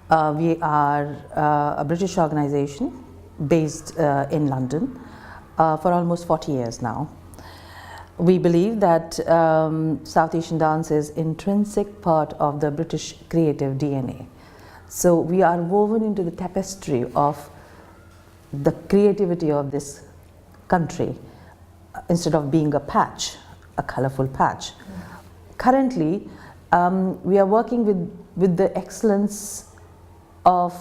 We are a British organization based in London for almost 40 years now. We believe that South Asian dance is intrinsic part of the British creative DNA. So we are woven into the tapestry of the creativity of this country instead of being a patch, a colorful patch. Currently, we are working with the excellence of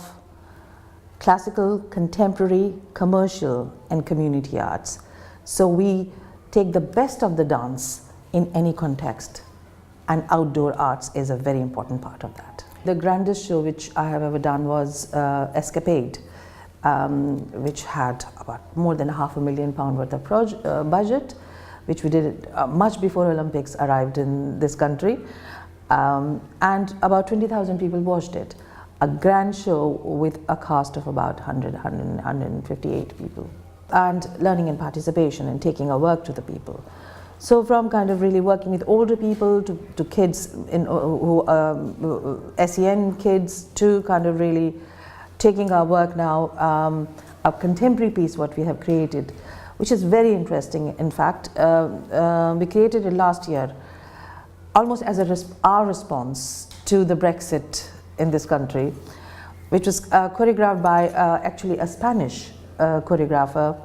classical, contemporary, commercial and community arts. So we take the best of the dance in any context, and outdoor arts is a very important part of that. The grandest show which I have ever done was Escapade, which had about more than £500,000 worth of budget, which we did much before Olympics arrived in this country, and about 20,000 people watched it. A grand show with a cast of about 158 people, and learning and participation and taking our work to the people. So from kind of really working with older people to kids in SEN kids, to kind of really taking our work now, a contemporary piece what we have created, which is very interesting. In fact, we created it last year almost as our response to the Brexit in this country, which was choreographed by actually a Spanish choreographer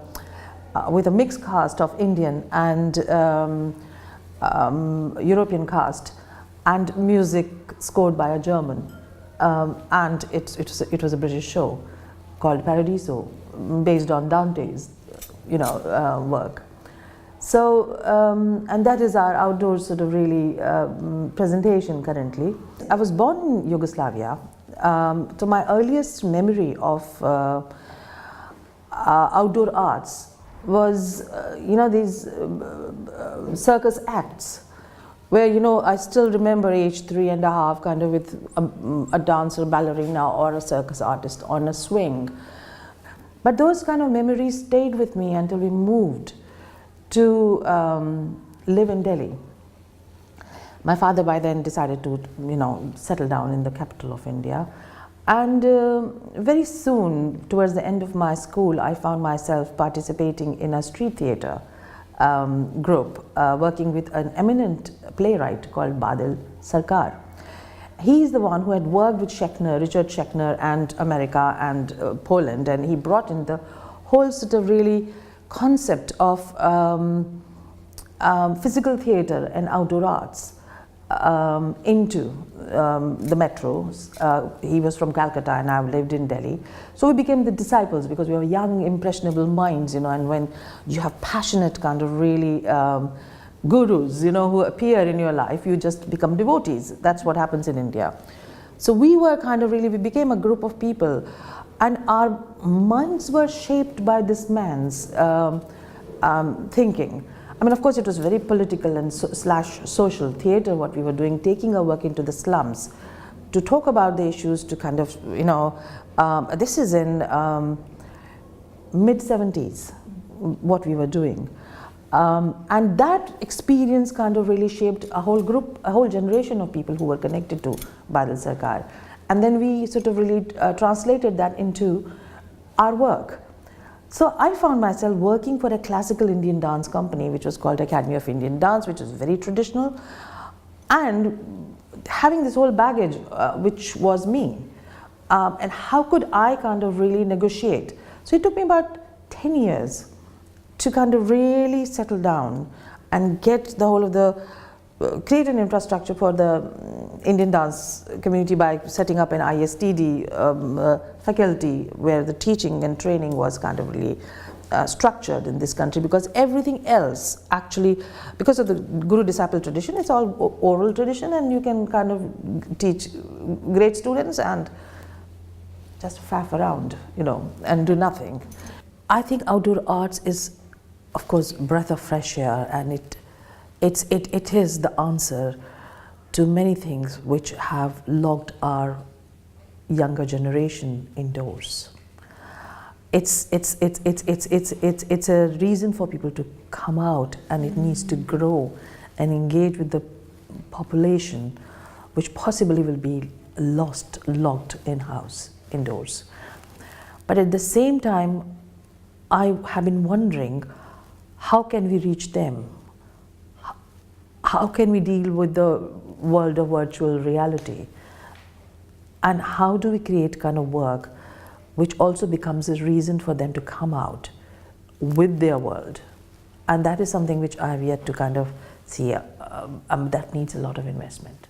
with a mixed cast of Indian and European cast, and music scored by a German, and it was a British show called Paradiso, based on Dante's work. So and that is our outdoor sort of really presentation currently. I was born in Yugoslavia, so my earliest memory of outdoor arts was these circus acts, where I still remember age 3.5 kind of with a dancer, ballerina or a circus artist on a swing. But those kind of memories stayed with me until we moved to live in Delhi. My father by then decided to settle down in the capital of India, and very soon, towards the end of my school, I found myself participating in a street theatre group, working with an eminent playwright called Badal Sarkar. He is the one who had worked with Richard Schechner and America and Poland, and he brought in the whole sort of really concept of physical theatre and outdoor arts into the metros. He was from Calcutta and I lived in Delhi. So we became the disciples, because we were young, impressionable minds, and when you have passionate kind of really gurus, who appear in your life, you just become devotees. That's what happens in India. So we were kind of really, we became a group of people, and our minds were shaped by this man's thinking. I mean, of course, it was very political and slash social theatre what we were doing, taking our work into the slums to talk about the issues, to kind of, this is in mid-70s, what we were doing. And that experience kind of really shaped a whole group, a whole generation of people who were connected to Badal Sarkar. And then we sort of really translated that into our work. So I found myself working for a classical Indian dance company, which was called Academy of Indian Dance, which is very traditional, and having this whole baggage, which was me. And how could I kind of really negotiate? So it took me about 10 years to kind of really settle down and get the whole of the create an infrastructure for the Indian dance community by setting up an ISTD faculty, where the teaching and training was kind of really structured in this country, because everything else actually, because of the guru-disciple tradition, it's all oral tradition, and you can kind of teach great students and just faff around, and do nothing. I think outdoor arts is, of course, breath of fresh air, and it is the answer to many things which have locked our younger generation indoors. It's a reason for people to come out, and it needs to grow and engage with the population, which possibly will be locked indoors. But at the same time, I have been wondering, how can we reach them? How can we deal with the world of virtual reality? And how do we create kind of work which also becomes a reason for them to come out with their world? And that is something which I have yet to kind of see, that needs a lot of investment.